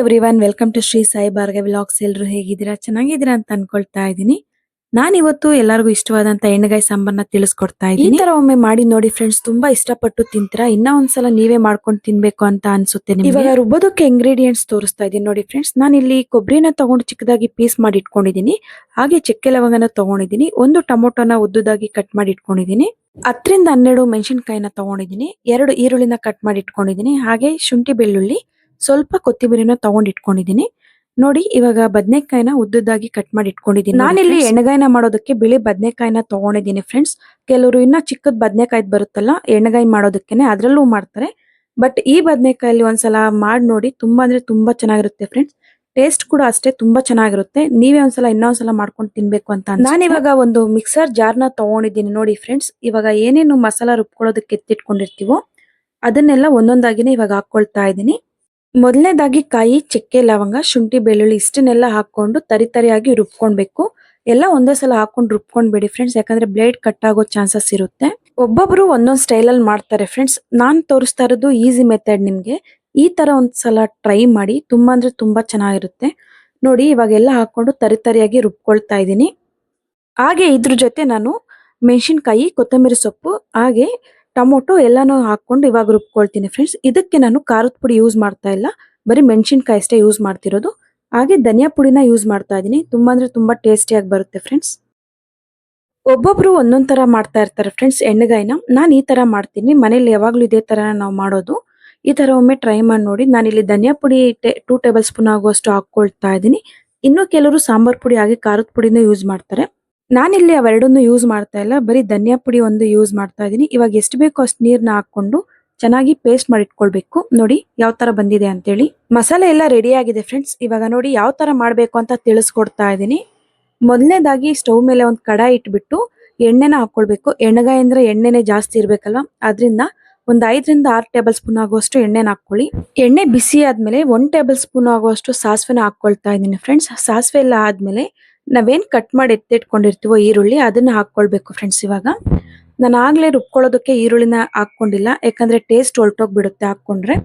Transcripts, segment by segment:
Everyone, welcome to Shri Sai Bhargavi vlogs. ಎಲ್ಲರೂ ಹೇಗಿದ್ದೀರಾ? ಚೆನ್ನಾಗಿದ್ದೀರಾ ಅಂತ ಅನ್ಕೊಳ್ತಾ ಇದ್ದೀನಿ. ನಾನಿವತ್ತು ಎಲ್ಲರಿಗೂ ಇಷ್ಟವಾದಂತ ಎಣ್ಣೆಗಾಯಿ ಸಾಂಬಾರ್ನ ತಿಳಿಸ್ಕೊಡ್ತಾ ಇದ್ದೀನಿ. ಈ ತರ ಒಮ್ಮೆ ಮಾಡಿ ನೋಡಿ ಫ್ರೆಂಡ್ಸ್, ತುಂಬಾ ಇಷ್ಟಪಟ್ಟು ತಿಂತೀರಾ. ಇನ್ನ ಒಂದ್ಸಲ ನೀವೇ ಮಾಡ್ಕೊಂಡು ತಿನ್ಬೇಕು ಅಂತ ಅನ್ಸುತ್ತೆ ನಿಮ್ಗೆ. ಇವಾಗ ರುಬ್ಬೋದಕ್ಕೆ ಇಂಗ್ರೀಡಿಯೆಂಟ್ಸ್ ತೋರಿಸ್ತಾ ಇದ್ದೀನಿ ನೋಡಿ ಫ್ರೆಂಡ್ಸ್. ನಾನಿಲ್ಲಿ ಕೊಬ್ಬರಿನ ತಗೊಂಡು ಚಿಕ್ಕದಾಗಿ ಪೀಸ್ ಮಾಡಿ ಇಟ್ಕೊಂಡಿದ್ದೀನಿ. ಹಾಗೆ ಚಕ್ಕೆ ಲವಂಗನ ತಗೊಂಡಿದ್ದೀನಿ. ಒಂದು ಟೊಮೊಟೊನ ಉದ್ದುದಾಗಿ ಕಟ್ ಮಾಡಿ ಇಟ್ಕೊಂಡಿದ್ದೀನಿ. 10ರಿಂದ 12 ಮೆಣಸಿನಕಾಯಿನ ತಗೊಂಡಿದ್ದೀನಿ. 2 ಈರುಳ್ಳಿನ ಕಟ್ ಮಾಡಿ ಇಟ್ಕೊಂಡಿದ್ದೀನಿ. ಹಾಗೆ ಶುಂಠಿ ಬೆಳ್ಳುಳ್ಳಿ, ಸ್ವಲ್ಪ ಕೊತ್ತಿಮೀರಿನ ತಗೊಂಡ್ ಇಟ್ಕೊಂಡಿದ್ದೀನಿ. ನೋಡಿ, ಇವಾಗ ಬದನೆಕಾಯಿನ ಉದ್ದುದಾಗಿ ಕಟ್ ಮಾಡಿ ಇಟ್ಕೊಂಡಿದ್ದೀನಿ. ನಾನಿಲ್ಲಿ ಎಣ್ಣೆಗಾಯಿನ ಮಾಡೋದಕ್ಕೆ ಬಿಳಿ ಬದನೆಕಾಯಿನ ತಗೊಂಡಿದ್ದೀನಿ ಫ್ರೆಂಡ್ಸ್. ಕೆಲವರು ಇನ್ನ ಚಿಕ್ಕದ್ ಬದನೆಕಾಯಿ ಬರುತ್ತಲ್ಲ ಎಣ್ಣೆಗಾಯಿ ಮಾಡೋದಕ್ಕೇನೆ, ಅದ್ರಲ್ಲೂ ಮಾಡ್ತಾರೆ. ಬಟ್ ಈ ಬದನೆಕಾಯಲ್ಲಿ ಒಂದ್ಸಲ ಮಾಡಿ ನೋಡಿ, ತುಂಬಾ ಅಂದ್ರೆ ತುಂಬಾ ಚೆನ್ನಾಗಿರುತ್ತೆ ಫ್ರೆಂಡ್ಸ್. ಟೇಸ್ಟ್ ಕೂಡ ಅಷ್ಟೇ ತುಂಬಾ ಚೆನ್ನಾಗಿರುತ್ತೆ. ನೀವೇ ಒಂದ್ಸಲ ಇನ್ನೊಂದ್ಸಲ ಮಾಡ್ಕೊಂಡು ತಿನ್ಬೇಕು ಅಂತ ನಾನಿವಾಗ ಒಂದು ಮಿಕ್ಸರ್ ಜಾರ್ನ ತಗೊಂಡಿದ್ದೀನಿ ನೋಡಿ ಫ್ರೆಂಡ್ಸ್. ಇವಾಗ ಏನೇನು ಮಸಾಲಾ ರುಬ್ಕೊಳ್ಳೋದಕ್ಕೆ ಎತ್ತಿಟ್ಕೊಂಡಿರ್ತೀವೋ ಅದನ್ನೆಲ್ಲ ಒಂದೊಂದಾಗಿನೇ ಇವಾಗ ಹಾಕೊಳ್ತಾ ಇದ್ದೀನಿ. ಮೊದಲನೇದಾಗಿ ಕಾಯಿ, ಚಕ್ಕೆ, ಲವಂಗ, ಶುಂಠಿ, ಬೆಳ್ಳುಳ್ಳಿ ಇಷ್ಟನ್ನೆಲ್ಲ ಹಾಕೊಂಡು ತರಿಯಾಗಿ ರುಬ್ಕೊಳ್ಬೇಕು. ಎಲ್ಲ ಒಂದೇ ಸಲ ಹಾಕೊಂಡು ರುಬ್ಕೊಂಡ್ಬೇಡಿ ಫ್ರೆಂಡ್ಸ್, ಯಾಕಂದ್ರೆ ಬ್ಲೇಡ್ ಕಟ್ ಆಗೋ ಚಾನ್ಸಸ್ ಇರುತ್ತೆ. ಒಬ್ಬೊಬ್ರು ಒಂದೊಂದ್ ಸ್ಟೈಲ್ ಅಲ್ಲಿ ಮಾಡ್ತಾರೆ ಫ್ರೆಂಡ್ಸ್. ನಾನ್ ತೋರಿಸ್ತಾ ಇರೋದು ಈಸಿ ಮೆಥಡ್. ನಿಮ್ಗೆ ಈ ತರ ಒಂದ್ಸಲ ಟ್ರೈ ಮಾಡಿ, ತುಂಬಾ ಅಂದ್ರೆ ತುಂಬಾ ಚೆನ್ನಾಗಿರುತ್ತೆ. ನೋಡಿ, ಇವಾಗೆಲ್ಲ ಹಾಕೊಂಡು ತರಿಯಾಗಿ ರುಬ್ಕೊಳ್ತಾ ಇದ್ದೀನಿ. ಹಾಗೆ ಇದ್ರ ಜೊತೆ ನಾನು ಮೆಣಸಿನಕಾಯಿ, ಕೊತ್ತಂಬರಿ ಸೊಪ್ಪು, ಹಾಗೆ ಟೊಮೊಟೊ ಎಲ್ಲಾನು ಹಾಕೊಂಡು ಇವಾಗ ರುಬ್ಕೊಳ್ತೀನಿ ಫ್ರೆಂಡ್ಸ್. ಇದಕ್ಕೆ ನಾನು ಖಾರದ ಪುಡಿ ಯೂಸ್ ಮಾಡ್ತಾ ಇಲ್ಲ, ಬರೀ ಮೆಣಸಿನಕಾಯಿ ಅಷ್ಟೇ ಯೂಸ್ ಮಾಡ್ತಿರೋದು. ಹಾಗೆ ಧನಿಯಾ ಪುಡಿನ ಯೂಸ್ ಮಾಡ್ತಾ ಇದ್ದೀನಿ. ತುಂಬಾ ಅಂದ್ರೆ ತುಂಬಾ ಟೇಸ್ಟಿಯಾಗಿ ಬರುತ್ತೆ ಫ್ರೆಂಡ್ಸ್. ಒಬ್ಬೊಬ್ರು ಒಂದೊಂದ್ ತರ ಮಾಡ್ತಾ ಇರ್ತಾರೆ ಫ್ರೆಂಡ್ಸ್ ಎಣ್ಣೆಗಾಯಿನ. ನಾನು ಈ ತರ ಮಾಡ್ತೀನಿ. ಮನೇಲಿ ಯಾವಾಗ್ಲೂ ಇದೇ ತರ ನಾವು ಮಾಡೋದು. ಈ ತರ ಒಮ್ಮೆ ಟ್ರೈ ಮಾಡಿ ನೋಡಿ. ನಾನಿಲ್ಲಿ ಧನಿಯಾ ಪುಡಿ 2 ಟೇಬಲ್ ಸ್ಪೂನ್ ಆಗುವಷ್ಟು ಹಾಕೊಳ್ತಾ ಇದ್ದೀನಿ. ಇನ್ನು ಕೆಲವರು ಸಾಂಬಾರ್ ಪುಡಿ ಹಾಗೆ ಖಾರದ ಪುಡಿನ ಯೂಸ್ ಮಾಡ್ತಾರೆ. ನಾನಿಲ್ಲಿ ಅವೆರಡನ್ನು ಯೂಸ್ ಮಾಡ್ತಾ ಇಲ್ಲ, ಬರೀ ಧನಿಯಾ ಪುಡಿ ಒಂದು ಯೂಸ್ ಮಾಡ್ತಾ ಇದ್ದೀನಿ. ಇವಾಗ ಎಷ್ಟು ಬೇಕೋ ಅಷ್ಟು ನೀರ್ನ ಹಾಕೊಂಡು ಚೆನ್ನಾಗಿ ಪೇಸ್ಟ್ ಮಾಡಿ ಇಟ್ಕೊಳ್ಬೇಕು. ನೋಡಿ ಯಾವ ತರ ಬಂದಿದೆ ಅಂತೇಳಿ. ಮಸಾಲೆ ಎಲ್ಲ ರೆಡಿ ಆಗಿದೆ ಫ್ರೆಂಡ್ಸ್. ಇವಾಗ ನೋಡಿ ಯಾವ ತರ ಮಾಡ್ಬೇಕು ಅಂತ ತಿಳಿಸ್ಕೊಡ್ತಾ ಇದ್ದೀನಿ. ಮೊದಲನೇದಾಗಿ ಸ್ಟವ್ ಮೇಲೆ ಒಂದು ಕಡಾಯಿ ಇಟ್ಬಿಟ್ಟು ಎಣ್ಣೆನ ಹಾಕೊಳ್ಬೇಕು. ಎಣ್ಣೆಗಾಯಿ ಅಂದ್ರೆ ಎಣ್ಣೆನೆ ಜಾಸ್ತಿ ಇರ್ಬೇಕಲ್ವಾ, ಅದರಿಂದ ಒಂದು 5ರಿಂದ 6 ಟೇಬಲ್ ಸ್ಪೂನ್ ಆಗುವಷ್ಟು ಎಣ್ಣೆನ ಹಾಕೊಳ್ಳಿ. ಎಣ್ಣೆ ಬಿಸಿ ಆದ್ಮೇಲೆ 1 ಟೇಬಲ್ ಸ್ಪೂನ್ ಆಗುವಷ್ಟು ಸಾಸಿವೆನ ಹಾಕೊಳ್ತಾ ಇದ್ದೀನಿ ಫ್ರೆಂಡ್ಸ್. ಸಾಸಿವೆ ಎಲ್ಲ ಆದ್ಮೇಲೆ ನಾವೇನ್ ಕಟ್ ಮಾಡಿ ಎತ್ತಿಟ್ಕೊಂಡಿರ್ತೀವೋ ಈರುಳ್ಳಿ, ಅದನ್ನ ಹಾಕೊಳ್ಬೇಕು ಫ್ರೆಂಡ್ಸ್. ಇವಾಗ ನಾನು ಆಗ್ಲೇ ರುಬ್ಕೊಳ್ಳೋದಕ್ಕೆ ಈರುಳ್ಳಿನ ಹಾಕೊಂಡಿಲ್ಲ, ಯಾಕಂದ್ರೆ ಟೇಸ್ಟ್ ಹೊಲ್ಟೋಗ್ಬಿಡುತ್ತೆ ಹಾಕೊಂಡ್ರೆ.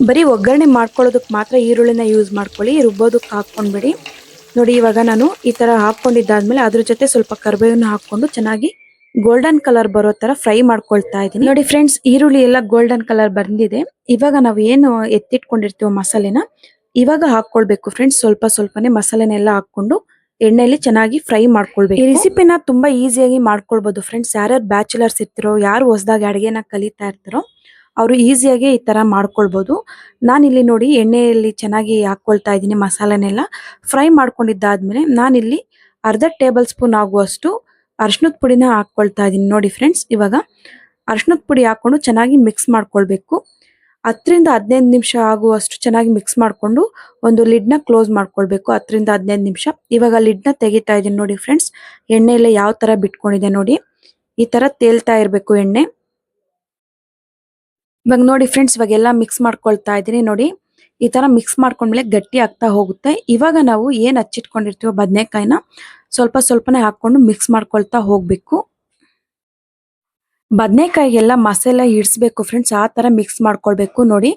ಬರೀ ಒಗ್ಗರಣೆ ಮಾಡ್ಕೊಳ್ಳೋದಕ್ಕೆ ಮಾತ್ರ ಈರುಳ್ಳಿನ ಯೂಸ್ ಮಾಡ್ಕೊಳ್ಳಿ, ರುಬ್ಬೋದಕ್ಕೆ ಹಾಕೊಂಡ್ಬಿಡಿ. ನೋಡಿ, ಇವಾಗ ನಾನು ಈ ತರ ಹಾಕೊಂಡಿದ್ದಾದ್ಮೇಲೆ ಅದ್ರ ಜೊತೆ ಸ್ವಲ್ಪ ಕರಿಬೇವನ್ನ ಹಾಕೊಂಡು ಚೆನ್ನಾಗಿ ಗೋಲ್ಡನ್ ಕಲರ್ ಬರೋ ತರ ಫ್ರೈ ಮಾಡ್ಕೊಳ್ತಾ ಇದ್ದೀನಿ. ನೋಡಿ ಫ್ರೆಂಡ್ಸ್, ಈರುಳ್ಳಿ ಎಲ್ಲ ಗೋಲ್ಡನ್ ಕಲರ್ ಬಂದಿದೆ. ಇವಾಗ ನಾವು ಏನು ಎತ್ತಿಟ್ಕೊಂಡಿರ್ತೀವೋ ಮಸಾಲೆನ ಇವಾಗ ಹಾಕೊಳ್ಬೇಕು ಫ್ರೆಂಡ್ಸ್. ಸ್ವಲ್ಪ ಸ್ವಲ್ಪನೇ ಮಸಾಲೆನೆಲ್ಲ ಹಾಕೊಂಡು ಎಣ್ಣೆಯಲ್ಲಿ ಚೆನ್ನಾಗಿ ಫ್ರೈ ಮಾಡ್ಕೊಳ್ಬೇಕು. ಈ ರೆಸಿಪಿನ ತುಂಬಾ ಈಸಿಯಾಗಿ ಮಾಡ್ಕೊಳ್ಬಹುದು ಫ್ರೆಂಡ್ಸ್. ಯಾರ್ಯಾರು ಬ್ಯಾಚುಲರ್ಸ್ ಇರ್ತಿರೋ, ಯಾರು ಹೊಸದಾಗಿ ಅಡಿಗೆನ ಕಲಿತಾ ಇರ್ತಾರೋ ಅವರು ಈಸಿಯಾಗಿ ಈ ತರ ಮಾಡ್ಕೊಳ್ಬಹುದು. ನಾನಿಲ್ಲಿ ನೋಡಿ ಎಣ್ಣೆಯಲ್ಲಿ ಚೆನ್ನಾಗಿ ಹಾಕೊಳ್ತಾ ಇದ್ದೀನಿ. ಮಸಾಲೆನೆಲ್ಲ ಫ್ರೈ ಮಾಡ್ಕೊಂಡಿದ್ದಾದ್ಮೇಲೆ ನಾನಿಲ್ಲಿ ಅರ್ಧ ಟೇಬಲ್ ಸ್ಪೂನ್ ಆಗುವಷ್ಟು ಅರಿಶಿನದ ಪುಡಿನ ಹಾಕೊಳ್ತಾ ಇದ್ದೀನಿ. ನೋಡಿ ಫ್ರೆಂಡ್ಸ್, ಇವಾಗ ಅರಿಶಿನದ ಪುಡಿ ಹಾಕೊಂಡು ಚೆನ್ನಾಗಿ ಮಿಕ್ಸ್ ಮಾಡ್ಕೊಳ್ಬೇಕು. 10ರಿಂದ 15 ನಿಮಿಷ ಆಗುವಷ್ಟು ಚೆನ್ನಾಗಿ ಮಿಕ್ಸ್ ಮಾಡ್ಕೊಂಡು ಒಂದು ಲಿಡ್ನ ಕ್ಲೋಸ್ ಮಾಡ್ಕೊಳ್ಬೇಕು. 10ರಿಂದ 15 ನಿಮಿಷ. ಇವಾಗ ಲಿಡ್ನ ತೆಗಿತಾ ಇದ್ದೀನಿ ನೋಡಿ ಫ್ರೆಂಡ್ಸ್. ಎಣ್ಣೆ ಎಲ್ಲ ಯಾವ ತರ ಬಿಟ್ಕೊಂಡಿದೆ ನೋಡಿ, ಈ ತರ ತೇಲ್ತಾ ಇರ್ಬೇಕು ಎಣ್ಣೆ. ಇವಾಗ ನೋಡಿ ಫ್ರೆಂಡ್ಸ್, ಇವಾಗೆಲ್ಲ ಮಿಕ್ಸ್ ಮಾಡ್ಕೊಳ್ತಾ ಇದ್ದೀನಿ. ನೋಡಿ, ಈ ತರ ಮಿಕ್ಸ್ ಮಾಡ್ಕೊಂಡ್ಮೇಲೆ ಗಟ್ಟಿ ಆಗ್ತಾ ಹೋಗುತ್ತೆ. ಇವಾಗ ನಾವು ಏನ್ ಹಚ್ಚಿಟ್ಕೊಂಡಿರ್ತೀವೋ ಬದನೆಕಾಯಿನ ಸ್ವಲ್ಪ ಸ್ವಲ್ಪನೇ ಹಾಕೊಂಡು ಮಿಕ್ಸ್ ಮಾಡ್ಕೊಳ್ತಾ ಹೋಗ್ಬೇಕು. ಬದನೆಕಾಯಿಗೆಲ್ಲ ಮಸಾಲೆ ಹಿಡಿಸ್ಬೇಕು ಫ್ರೆಂಡ್ಸ್, ಆ ತರ ಮಿಕ್ಸ್ ಮಾಡ್ಕೊಳ್ಬೇಕು. ನೋಡಿ,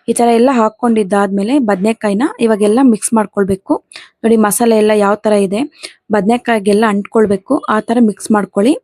ಈ ತರ ಎಲ್ಲ ಹಾಕೊಂಡಿದ್ದಾದ್ಮೇಲೆ ಬದನೆಕಾಯಿನ ಇವಾಗೆಲ್ಲ ಮಿಕ್ಸ್ ಮಾಡ್ಕೊಳ್ಬೇಕು. ನೋಡಿ, ಮಸಾಲೆ ಎಲ್ಲ ಯಾವ ತರ ಇದೆ, ಬದನೆಕಾಯಿಗೆಲ್ಲ ಅಂಟ್ಕೊಳ್ಬೇಕು. ಆ ತರ ಮಿಕ್ಸ್ ಮಾಡ್ಕೊಳ್ಳಿ.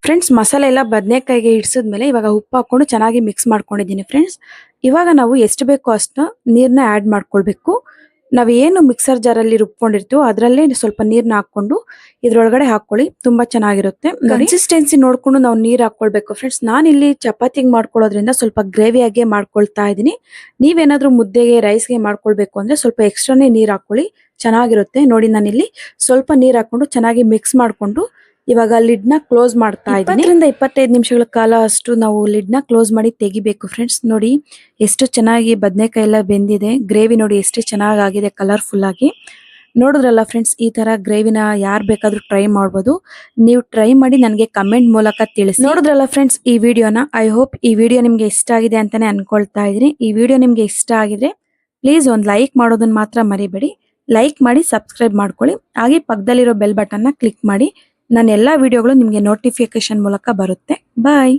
ಫ್ರೆಂಡ್ಸ್, ಮಸಾಲೆ ಎಲ್ಲ ಬದನೆಕಾಯಿಗೆ ಹಿಡಿಸಿದ್ಮೇಲೆ ಇವಾಗ ಉಪ್ಪು ಹಾಕೊಂಡು ಚೆನ್ನಾಗಿ ಮಿಕ್ಸ್ ಮಾಡ್ಕೊಂಡಿದ್ದೀನಿ ಫ್ರೆಂಡ್ಸ್. ಇವಾಗ ನಾವು ಎಷ್ಟು ಬೇಕೋ ಅಷ್ಟು ನೀರ್ನ ಆಡ್ ಮಾಡ್ಕೊಳ್ಬೇಕು. ನಾವು ಏನು ಮಿಕ್ಸರ್ ಜಾರಲ್ಲಿ ರುಬ್ಕೊಂಡಿರ್ತೀವೋ ಅದರಲ್ಲೇ ಸ್ವಲ್ಪ ನೀರ್ನ ಹಾಕೊಂಡು ಇದ್ರೊಳಗಡೆ ಹಾಕೊಳ್ಳಿ. ತುಂಬಾ ಚೆನ್ನಾಗಿರುತ್ತೆ. ಕನ್ಸಿಸ್ಟೆನ್ಸಿ ನೋಡ್ಕೊಂಡು ನಾವು ನೀರ್ ಹಾಕೊಳ್ಬೇಕು ಫ್ರೆಂಡ್ಸ್. ನಾನಿಲ್ಲಿ ಚಪಾತಿಗೆ ಮಾಡ್ಕೊಳ್ಳೋದ್ರಿಂದ ಸ್ವಲ್ಪ ಗ್ರೇವಿಯಾಗೆ ಮಾಡ್ಕೊಳ್ತಾ ಇದ್ದೀನಿ. ನೀವೇನಾದ್ರೂ ಮುದ್ದೆಗೆ, ರೈಸ್ಗೆ ಮಾಡ್ಕೊಳ್ಬೇಕು ಅಂದ್ರೆ ಸ್ವಲ್ಪ ಎಕ್ಸ್ಟ್ರಾನೇ ನೀರ್ ಹಾಕೊಳ್ಳಿ, ಚೆನ್ನಾಗಿರುತ್ತೆ. ನೋಡಿ, ನಾನಿಲ್ಲಿ ಸ್ವಲ್ಪ ನೀರ್ ಹಾಕೊಂಡು ಚೆನ್ನಾಗಿ ಮಿಕ್ಸ್ ಮಾಡ್ಕೊಂಡು ಇವಾಗ ಲಿಡ್ನ ಕ್ಲೋಸ್ ಮಾಡ್ತಾ ಇದ್ದೀನಿ. 20ರಿಂದ 25 ನಿಮಿಷಗಳ ಕಾಲ ಅಷ್ಟು ನಾವು ಲಿಡ್ನ ಕ್ಲೋಸ್ ಮಾಡಿ ತೆಗಿಬೇಕು ಫ್ರೆಂಡ್ಸ್. ನೋಡಿ, ಎಷ್ಟು ಚೆನ್ನಾಗಿ ಬದನೆಕಾಯಿ ಎಲ್ಲ ಬೆಂದಿದೆ. ಗ್ರೇವಿ ನೋಡಿ ಎಷ್ಟು ಚೆನ್ನಾಗಿದೆ ಕಲರ್ಫುಲ್ ಆಗಿ. ನೋಡಿದ್ರಲ್ಲ ಫ್ರೆಂಡ್ಸ್, ಈ ತರ ಗ್ರೇವಿನ ಯಾರು ಬೇಕಾದ್ರೂ ಟ್ರೈ ಮಾಡ್ಬೋದು. ನೀವು ಟ್ರೈ ಮಾಡಿ ನನಗೆ ಕಮೆಂಟ್ ಮೂಲಕ ತಿಳಿಸಿ. ನೋಡಿದ್ರಲ್ಲ ಫ್ರೆಂಡ್ಸ್ ಈ ವಿಡಿಯೋನ. ಐ ಹೋಪ್ ಈ ವಿಡಿಯೋ ನಿಮ್ಗೆ ಇಷ್ಟ ಆಗಿದೆ ಅಂತಾನೆ ಅನ್ಕೊಳ್ತಾ ಇದೀನಿ. ಈ ವಿಡಿಯೋ ನಿಮ್ಗೆ ಇಷ್ಟ ಆಗಿದ್ರೆ ಪ್ಲೀಸ್ ಒಂದು ಲೈಕ್ ಮಾಡೋದನ್ನ ಮಾತ್ರ ಮರಿಬೇಡಿ. ಲೈಕ್ ಮಾಡಿ ಸಬ್ಸ್ಕ್ರೈಬ್ ಮಾಡ್ಕೊಳ್ಳಿ. ಹಾಗೆ ಪಕ್ಕದಲ್ಲಿರೋ ಬೆಲ್ ಬಟನ್ನ ಕ್ಲಿಕ್ ಮಾಡಿ. ನನ್ನ ಎಲ್ಲಾ ವಿಡಿಯೋಗಳು ನಿಮಗೆ ನೋಟಿಫಿಕೇಶನ್ ಮೂಲಕ ಬರುತ್ತೆ. ಬಾಯ್.